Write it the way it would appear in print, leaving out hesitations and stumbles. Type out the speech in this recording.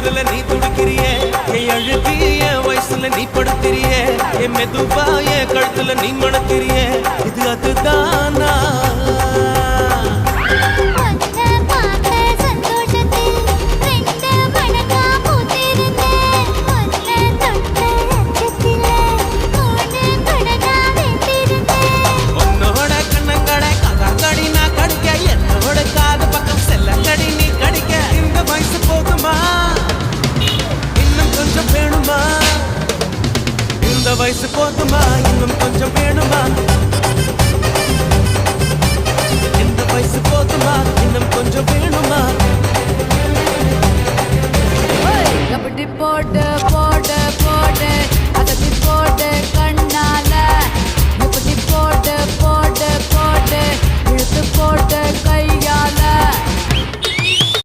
தொடுறதுல நீ துடிக்கிறியே என் அழுகி என் வயசுல நீ படுத்திரியே என் மெதுவா என் கழுத்துல நீ மணக்கிறியே இது அதுதானா இந்த வயசு போதுமா இன்னும் கொஞ்சம் வேணுமா இந்த வயசு போதுமா இன்னும் கொஞ்சம் வேணுமா